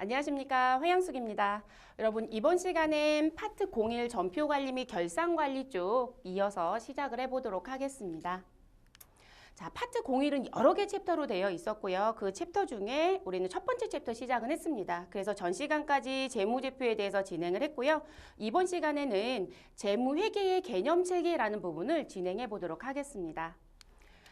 안녕하십니까, 화양숙입니다. 여러분, 이번 시간엔 파트 01 전표관리 및 결산관리 쪽 이어서 시작을 해보도록 하겠습니다. 자, 파트 01은 여러 개 챕터로 되어 있었고요. 그 챕터 중에 우리는 첫 번째 챕터 시작은 했습니다. 그래서 전 시간까지 재무제표에 대해서 진행을 했고요. 이번 시간에는 재무회계의 개념체계라는 부분을 진행해 보도록 하겠습니다.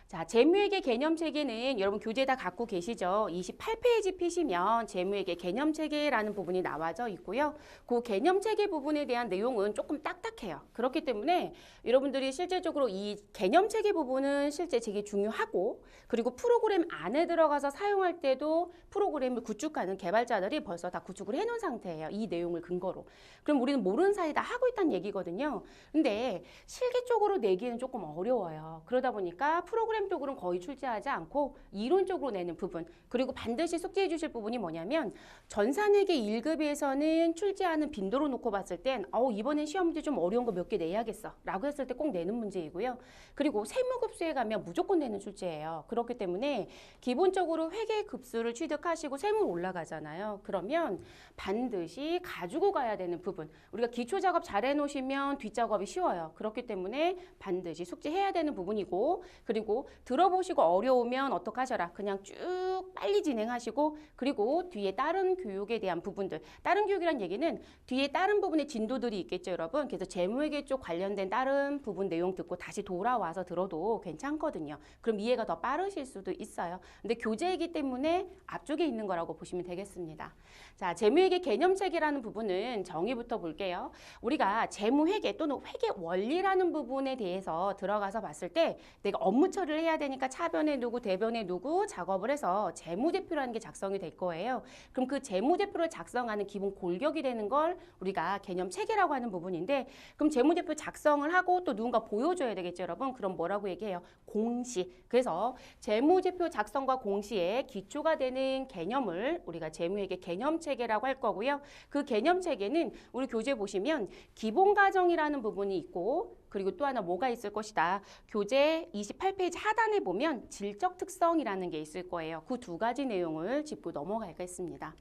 자, 재무회계 개념체계는 여러분 교재 다 갖고 계시죠? 28페이지 피시면 재무회계 개념체계라는 부분이 나와져 있고요. 그 개념체계 부분에 대한 내용은 조금 딱딱해요. 그렇기 때문에 여러분들이 실제적으로 이 개념체계 부분은 실제 되게 중요하고, 그리고 프로그램 안에 들어가서 사용할 때도 프로그램을 구축하는 개발자들이 벌써 다 구축을 해놓은 상태예요. 이 내용을 근거로. 그럼 우리는 모르는 사이 다 하고 있다는 얘기거든요. 근데 실기적으로 내기는 조금 어려워요. 그러다 보니까 프로그램 쪽으로는 거의 출제하지 않고 이론적으로 내는 부분, 그리고 반드시 숙제해 주실 부분이 뭐냐면 전산회계 1급에서는 출제하는 빈도로 놓고 봤을 땐 이번엔 시험 문제 좀 어려운 거 몇 개 내야겠어 라고 했을 때 꼭 내는 문제이고요. 그리고 세무급수에 가면 무조건 내는 출제예요. 그렇기 때문에 기본적으로 회계급수를 취득하시고 세무 올라가잖아요. 그러면 반드시 가지고 가야 되는 부분, 우리가 기초작업 잘 해놓으시면 뒷작업이 쉬워요. 그렇기 때문에 반드시 숙제해야 되는 부분이고, 그리고 들어보시고 어려우면 어떡하셔라. 그냥 쭉 빨리 진행하시고, 그리고 뒤에 다른 교육에 대한 부분들, 다른 교육이란 얘기는 뒤에 다른 부분의 진도들이 있겠죠, 여러분. 그래서 재무회계 쪽 관련된 다른 부분 내용 듣고 다시 돌아와서 들어도 괜찮거든요. 그럼 이해가 더 빠르실 수도 있어요. 근데 교재이기 때문에 앞쪽에 있는 거라고 보시면 되겠습니다. 자, 재무회계 개념체계라는 부분은 정의부터 볼게요. 우리가 재무회계 또는 회계 원리라는 부분에 대해서 들어가서 봤을 때 내가 업무 처리를 해야 되니까 차변에 두고 대변에 두고 작업을 해서 재무제표라는 게 작성이 될 거예요. 그럼 그 재무제표를 작성하는 기본 골격이 되는 걸 우리가 개념체계라고 하는 부분인데, 그럼 재무제표 작성을 하고 또 누군가 보여줘야 되겠죠, 여러분. 그럼 뭐라고 얘기해요? 공시. 그래서 재무제표 작성과 공시에 기초가 되는 개념을 우리가 재무회계 개념체계라고 할 거고요. 그 개념체계는 우리 교재 보시면 기본가정이라는 부분이 있고, 그리고 또 하나 뭐가 있을 것이다. 교재 28페이지 하단에 보면 질적 특성이라는 게 있을 거예요. 그 두 가지 내용을 짚고 넘어가겠습니다.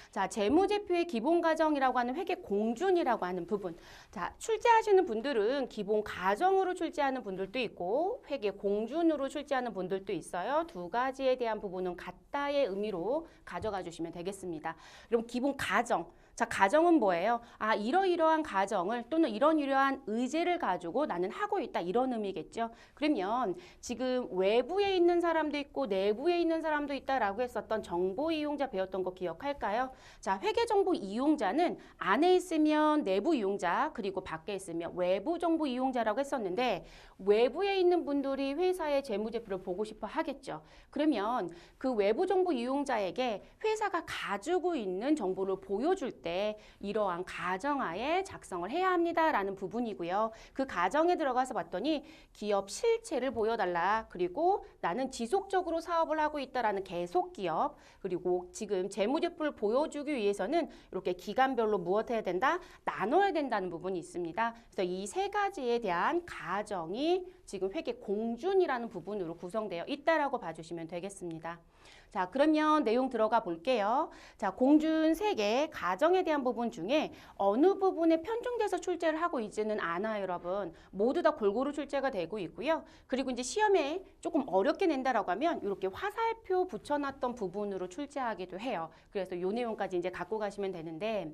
자, 재무제표의 기본가정이라고 하는 회계 공준이라고 하는 부분. 자, 출제하시는 분들은 기본 가정으로 출제하는 분들도 있고 회계 공준으로 출제하는 분들도 있어요. 두 가지에 대한 부분은 같다의 의미로 가져가 주시면 되겠습니다. 그럼 기본 가정. 자, 가정은 뭐예요? 이러이러한 가정을 또는 이러한 의제를 가지고 나는 하고 있다, 이런 의미겠죠. 그러면 지금 외부에 있는 사람도 있고 내부에 있는 사람도 있다라고 했었던 정보 이용자 배웠던 거 기억할까요? 자, 회계정보 이용자는 안에 있으면 내부 이용자, 그리고 밖에 있으면 외부 정보 이용자라고 했었는데, 외부에 있는 분들이 회사의 재무제표를 보고 싶어 하겠죠. 그러면 그 외부 정보 이용자에게 회사가 가지고 있는 정보를 보여줄 때 이러한 가정하에 작성을 해야 합니다라는 부분이고요. 그 가정에 들어가서 봤더니 기업 실체를 보여달라. 그리고 나는 지속적으로 사업을 하고 있다라는 계속기업, 그리고 지금 재무제표를 보여주기 위해서는 이렇게 기간별로 무엇 해야 된다? 나눠야 된다는 부분이 있습니다. 그래서 이 세 가지에 대한 가정이 지금 회계 공준이라는 부분으로 구성되어 있다라고 봐주시면 되겠습니다. 자, 그러면 내용 들어가 볼게요. 자, 공준 3개 가정에 대한 부분 중에 어느 부분에 편중돼서 출제를 하고 있지는 않아요, 여러분. 모두 다 골고루 출제가 되고 있고요. 그리고 이제 시험에 조금 어렵게 낸다라고 하면 이렇게 화살표 붙여놨던 부분으로 출제하기도 해요. 그래서 이 내용까지 이제 갖고 가시면 되는데,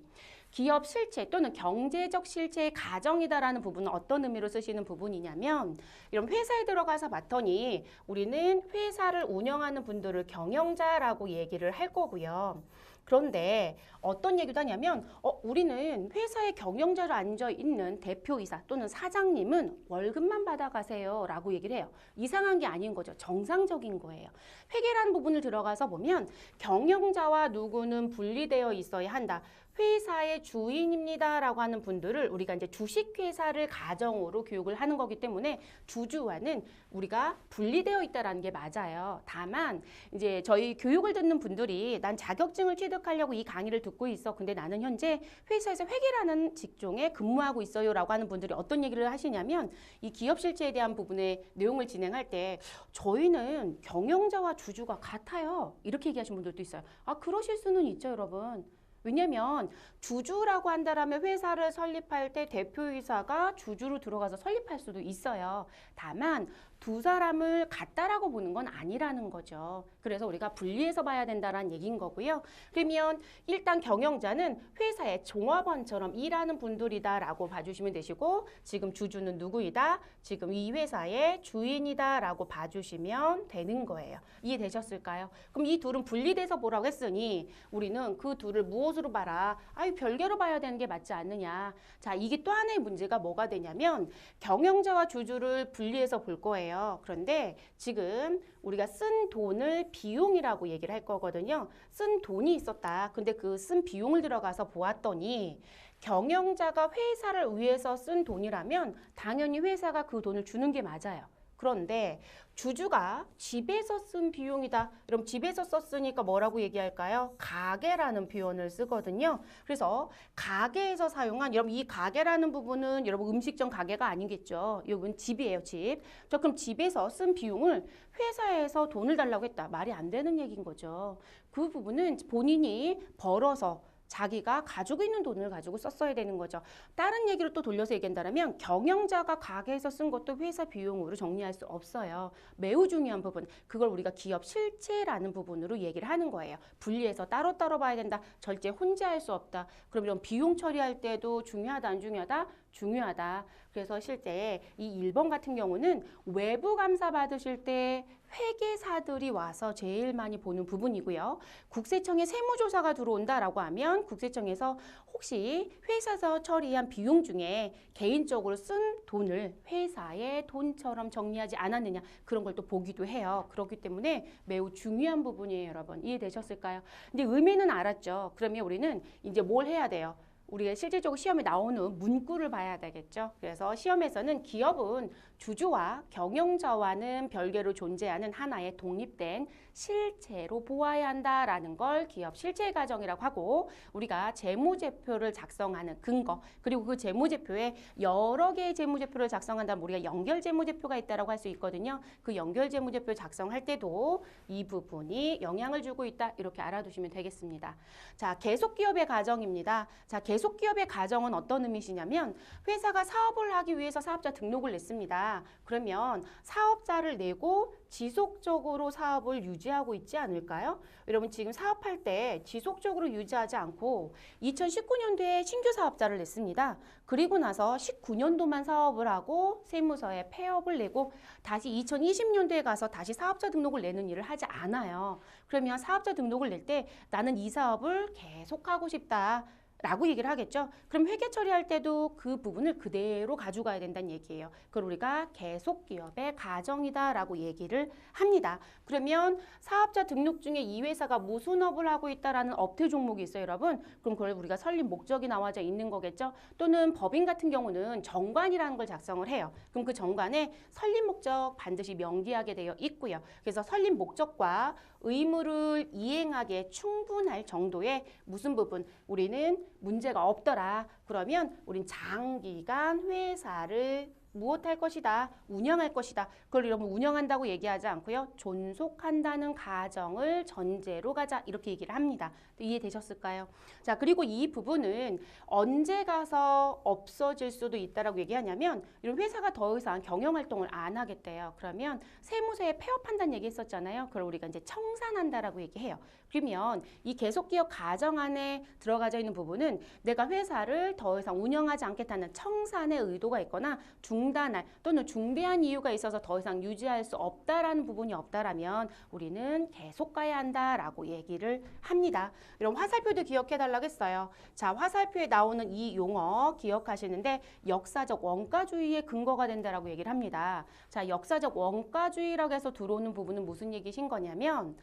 기업 실체 또는 경제적 실체의 가정이다라는 부분은 어떤 의미로 쓰시는 부분이냐면, 이런 회사에 들어가서 봤더니 우리는 회사를 운영하는 분들을 경영자라고 얘기를 할 거고요. 그런데 어떤 얘기도 하냐면 우리는 회사의 경영자로 앉아있는 대표이사 또는 사장님은 월급만 받아가세요 라고 얘기를 해요. 이상한 게 아닌 거죠. 정상적인 거예요. 회계라는 부분을 들어가서 보면 경영자와 누구는 분리되어 있어야 한다. 회사의 주인입니다 라고 하는 분들을 우리가 이제 주식회사를 가정으로 교육을 하는 거기 때문에 주주와는 우리가 분리되어 있다라는 게 맞아요. 다만 이제 저희 교육을 듣는 분들이 난 자격증을 취득하려고 이 강의를 듣고 있어. 근데 나는 현재 회사에서 회계라는 직종에 근무하고 있어요 라고 하는 분들이 어떤 얘기를 하시냐면, 이 기업 실체에 대한 부분의 내용을 진행할 때 저희는 경영자와 주주가 같아요. 이렇게 얘기하시는 분들도 있어요. 그러실 수는 있죠, 여러분. 왜냐면 주주라고 한다라면 회사를 설립할 때 대표이사가 주주로 들어가서 설립할 수도 있어요. 다만 두 사람을 같다라고 보는 건 아니라는 거죠. 그래서 우리가 분리해서 봐야 된다는 얘기인 거고요. 그러면 일단 경영자는 회사의 종업원처럼 일하는 분들이다라고 봐주시면 되시고 지금 주주는 누구이다? 지금 이 회사의 주인이다라고 봐주시면 되는 거예요. 이해되셨을까요? 그럼 이 둘은 분리돼서 보라고 했으니 우리는 그 둘을 무엇으로 봐라? 아유 별개로 봐야 되는 게 맞지 않느냐. 자, 이게 또 하나의 문제가 뭐가 되냐면 경영자와 주주를 분리해서 볼 거예요. 그런데 지금 우리가 쓴 돈을 비용이라고 얘기를 할 거거든요. 쓴 돈이 있었다. 근데 그 쓴 비용을 들어가서 보았더니 경영자가 회사를 위해서 쓴 돈이라면 당연히 회사가 그 돈을 주는 게 맞아요. 그런데 주주가 집에서 쓴 비용이다. 그럼 집에서 썼으니까 뭐라고 얘기할까요? 가계라는 표현을 쓰거든요. 그래서 가계에서 사용한, 여러분 이 가계라는 부분은 여러분 음식점 가게가 아니겠죠. 이건 집이에요, 집. 자, 그럼 집에서 쓴 비용을 회사에서 돈을 달라고 했다. 말이 안 되는 얘기인 거죠. 그 부분은 본인이 벌어서 자기가 가지고 있는 돈을 가지고 썼어야 되는 거죠. 다른 얘기를 또 돌려서 얘기한다면 경영자가 가게에서 쓴 것도 회사 비용으로 정리할 수 없어요. 매우 중요한 부분. 그걸 우리가 기업 실체라는 부분으로 얘기를 하는 거예요. 분리해서 따로따로 봐야 된다. 절대 혼자 할 수 없다. 그럼 이런 비용 처리할 때도 중요하다, 안 중요하다? 중요하다. 그래서 실제 이 1번 같은 경우는 외부 감사 받으실 때 회계사들이 와서 제일 많이 보는 부분이고요. 국세청에 세무조사가 들어온다라고 하면 국세청에서 혹시 회사에서 처리한 비용 중에 개인적으로 쓴 돈을 회사의 돈처럼 정리하지 않았느냐 그런 걸 또 보기도 해요. 그렇기 때문에 매우 중요한 부분이에요, 여러분. 이해되셨을까요? 근데 의미는 알았죠. 그러면 우리는 이제 뭘 해야 돼요? 우리가 실질적으로 시험에 나오는 문구를 봐야 되겠죠. 그래서 시험에서는 기업은 주주와 경영자와는 별개로 존재하는 하나의 독립된 실체로 보아야 한다라는 걸 기업 실체 가정이라고 하고 우리가 재무제표를 작성하는 근거 그리고 그 재무제표에 여러 개의 재무제표를 작성한다면 우리가 연결재무제표가 있다라고 할 수 있거든요. 그 연결재무제표 작성할 때도 이 부분이 영향을 주고 있다 이렇게 알아두시면 되겠습니다. 자, 계속기업의 가정입니다. 자, 계속기업의 가정은 어떤 의미시냐면 회사가 사업을 하기 위해서 사업자 등록을 냈습니다. 그러면 사업자를 내고 지속적으로 사업을 유지하고 있지 않을까요? 여러분 지금 사업할 때 지속적으로 유지하지 않고 2019년도에 신규 사업자를 냈습니다. 그리고 나서 19년도만 사업을 하고 세무서에 폐업을 내고 다시 2020년도에 가서 다시 사업자 등록을 내는 일을 하지 않아요. 그러면 사업자 등록을 낼 때 나는 이 사업을 계속하고 싶다. 라고 얘기를 하겠죠. 그럼 회계 처리할 때도 그 부분을 그대로 가져가야 된다는 얘기예요. 그걸 우리가 계속기업의 가정이다라고 얘기를 합니다. 그러면 사업자 등록 중에 이 회사가 무슨 업을 하고 있다라는 업태 종목이 있어요, 여러분. 그럼 그걸 우리가 설립 목적이 나와져 있는 거겠죠. 또는 법인 같은 경우는 정관이라는 걸 작성을 해요. 그럼 그 정관에 설립 목적 반드시 명기하게 되어 있고요. 그래서 설립 목적과 의무를 이행하기에 충분할 정도의 무슨 부분 우리는 문제가 없더라. 그러면 우린 장기간 회사를 무엇할 것이다. 운영할 것이다. 그걸 여러분 운영한다고 얘기하지 않고요. 존속한다는 가정을 전제로 가자. 이렇게 얘기를 합니다. 이해되셨을까요? 자, 그리고 이 부분은 언제 가서 없어질 수도 있다라고 얘기하냐면 이런 회사가 더 이상 경영활동을 안 하겠대요. 그러면 세무서에 폐업한다는 얘기 했었잖아요. 그걸 우리가 이제 청산한다라고 얘기해요. 그러면 이 계속기업 가정 안에 들어가져 있는 부분은 내가 회사를 더 이상 운영하지 않겠다는 청산의 의도가 있거나 중단할 또는 중대한 이유가 있어서 더 이상 유지할 수 없다라는 부분이 없다라면 우리는 계속 가야 한다라고 얘기를 합니다. 이런 화살표도 기억해달라고 했어요. 자, 화살표에 나오는 이 용어 기억하시는데 역사적 원가주의의 근거가 된다라고 얘기를 합니다. 자, 역사적 원가주의라고 해서 들어오는 부분은 무슨 얘기신 거냐면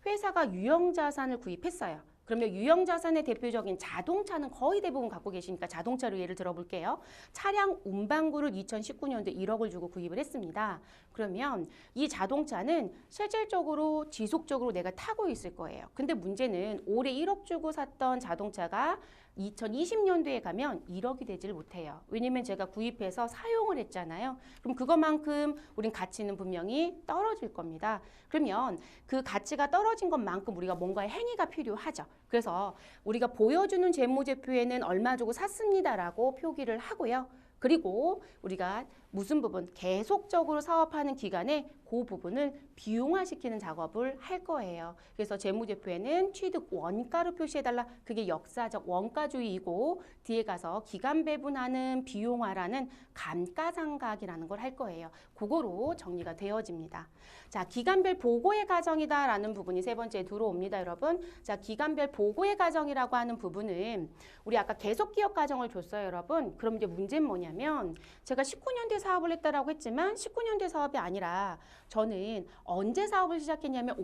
회사가 유형자산을 구입했어요. 그러면 유형자산의 대표적인 자동차는 거의 대부분 갖고 계시니까 자동차로 예를 들어볼게요. 차량 운반구를 2019년도에 1억을 주고 구입을 했습니다. 그러면 이 자동차는 실질적으로 지속적으로 내가 타고 있을 거예요. 근데 문제는 올해 1억 주고 샀던 자동차가 2020년도에 가면 1억이 되질 못해요. 왜냐면 제가 구입해서 사용을 했잖아요. 그럼 그것만큼 우린 가치는 분명히 떨어질 겁니다. 그러면 그 가치가 떨어진 것만큼 우리가 뭔가의 행위가 필요하죠. 그래서 우리가 보여주는 재무제표에는 얼마 주고 샀습니다라고 표기를 하고요. 그리고 우리가 무슨 부분, 계속적으로 사업하는 기간에 그 부분을 비용화시키는 작업을 할 거예요. 그래서 재무제표에는 취득 원가로 표시해달라. 그게 역사적 원가주의이고 뒤에 가서 기간 배분하는 비용화라는 감가상각이라는 걸 할 거예요. 그거로 정리가 되어집니다. 자, 기간별 보고의 과정이다라는 부분이 세 번째에 들어옵니다, 여러분. 자, 기간별 보고의 과정이라고 하는 부분은 우리 아까 계속기업 과정을 줬어요, 여러분. 그럼 이제 문제는 뭐냐면 제가 19년도에 사업을 했다라고 했지만 19년도에 사업이 아니라 저는 언제 사업을 시작했냐면